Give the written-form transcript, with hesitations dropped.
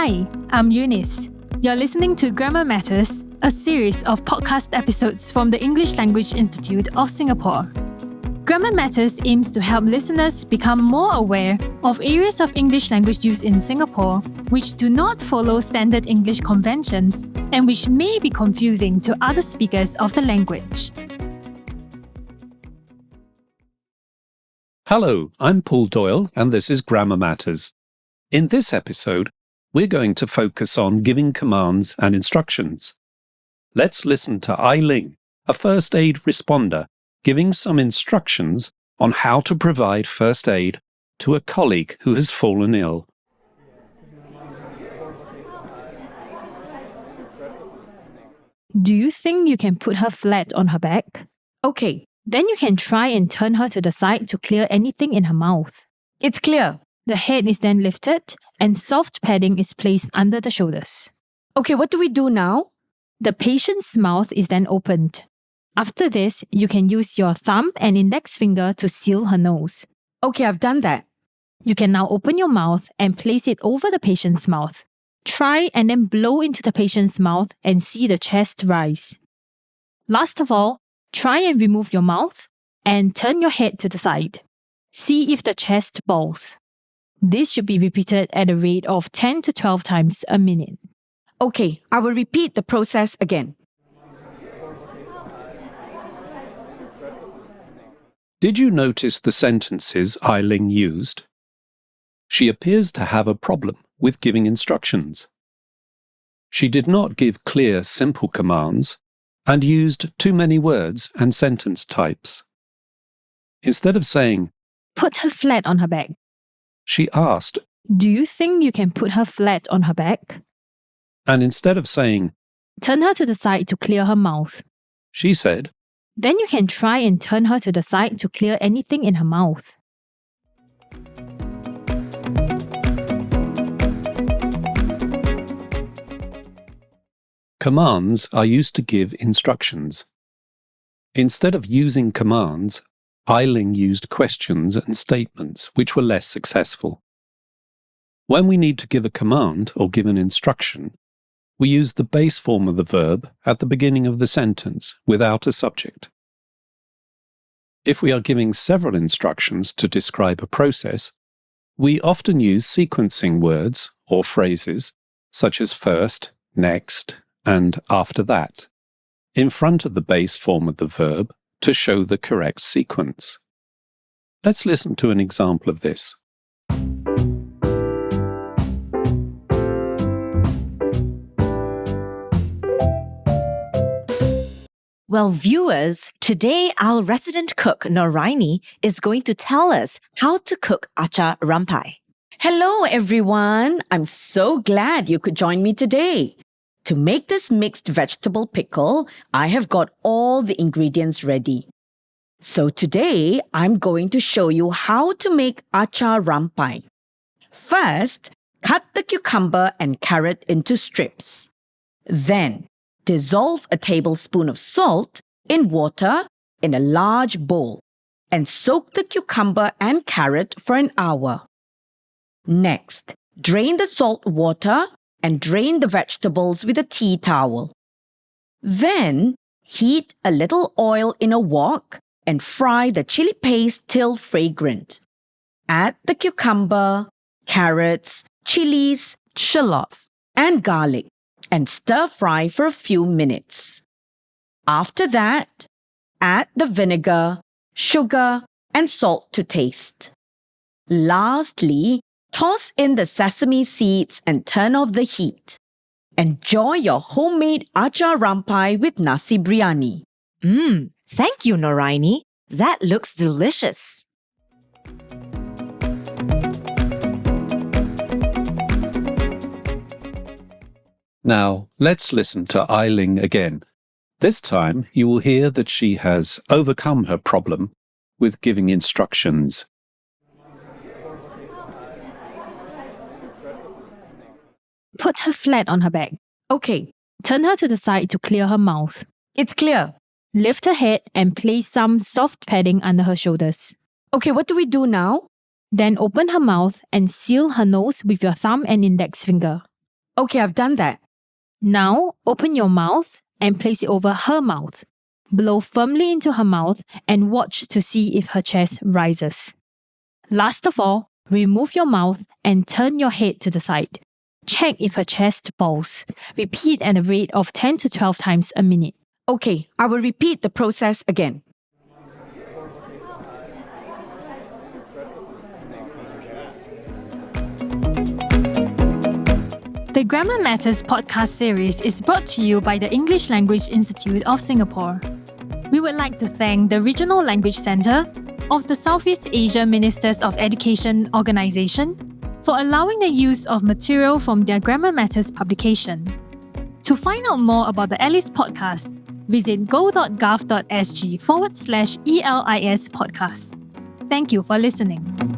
Hi, I'm Eunice. You're listening to Grammar Matters, a series of podcast episodes from the English Language Institute of Singapore. Grammar Matters aims to help listeners become more aware of areas of English language use in Singapore which do not follow standard English conventions and which may be confusing to other speakers of the language. Hello, I'm Paul Doyle and this is Grammar Matters. In this episode, we're going to focus on giving commands and instructions. Let's listen to Ling, a first aid responder, giving some instructions on how to provide first aid to a colleague who has fallen ill. Do you think you can put her flat on her back? Okay, Then you can try and turn her to the side to clear anything in her mouth. it's clear. The head is then lifted and soft padding is placed under the shoulders. Okay, what do we do now? The patient's mouth is then opened. After this, you can use your thumb and index finger to seal her nose. Okay, I've done that. You can now open your mouth and place it over the patient's mouth. Try and then blow into the patient's mouth and see the chest rise. Last of all, try and remove your mouth and turn your head to the side. See if the chest bulges. This should be repeated at a rate of 10 to 12 times a minute. Okay, I will repeat the process again. Did you notice the sentences Ling used? She appears to have a problem with giving instructions. She did not give clear, simple commands and used too many words and sentence types. Instead of saying, Put her flat on her back. she asked, Do you think you can put her flat on her back? and instead of saying, Turn her to the side to clear her mouth. she said, Then you can try and turn her to the side to clear anything in her mouth. Commands are used to give instructions. Instead of using commands, Ling used questions and statements which were less successful. When we need to give a command or give an instruction, we use the base form of the verb at the beginning of the sentence without a subject. If we are giving several instructions to describe a process, we often use sequencing words or phrases such as first, next, and after that in front of the base form of the verb to show the correct sequence. Let's listen to an example of this. Well, viewers, today our resident cook, Noraini, is going to tell us how to cook acar rampai. Hello, everyone. I'm so glad you could join me today. To make this mixed vegetable pickle, I have got all the ingredients ready. So today, I'm going to show you how to make acar rampai. First, cut the cucumber and carrot into strips. Then, dissolve a tablespoon of salt in water in a large bowl and soak the cucumber and carrot for an hour. Next, drain the salt water and drain the vegetables with a tea towel. Then, heat a little oil in a wok and fry the chili paste till fragrant. Add the cucumber, carrots, chilies, shallots, and garlic and stir fry for a few minutes. After that, add the vinegar, sugar, and salt to taste. Lastly, toss in the sesame seeds and turn off the heat. Enjoy your homemade acar rampai with nasi biryani. Thank you, Noraini. That looks delicious. Now, let's listen to Ling again. This time, you will hear that she has overcome her problem with giving instructions. Put her flat on her back. Okay, Turn her to the side to clear her mouth. it's clear. Lift her head and place some soft padding under her shoulders. Okay, what do we do now? Then open her mouth and seal her nose with your thumb and index finger. Okay, I've done that. Now, open your mouth and place it over her mouth. Blow firmly into her mouth and watch to see if her chest rises. Last of all, remove your mouth and turn your head to the side. Check if her chest bulges. Repeat at a rate of 10 to 12 times a minute. Okay, I will repeat the process again. The Grammar Matters podcast series is brought to you by the English Language Institute of Singapore. We would like to thank the Regional Language Centre of the Southeast Asia Ministers of Education organisation for allowing the use of material from their Grammar Matters publication. To find out more about the ALICE podcast, visit go.gov.sg/ELIS podcast. Thank you for listening.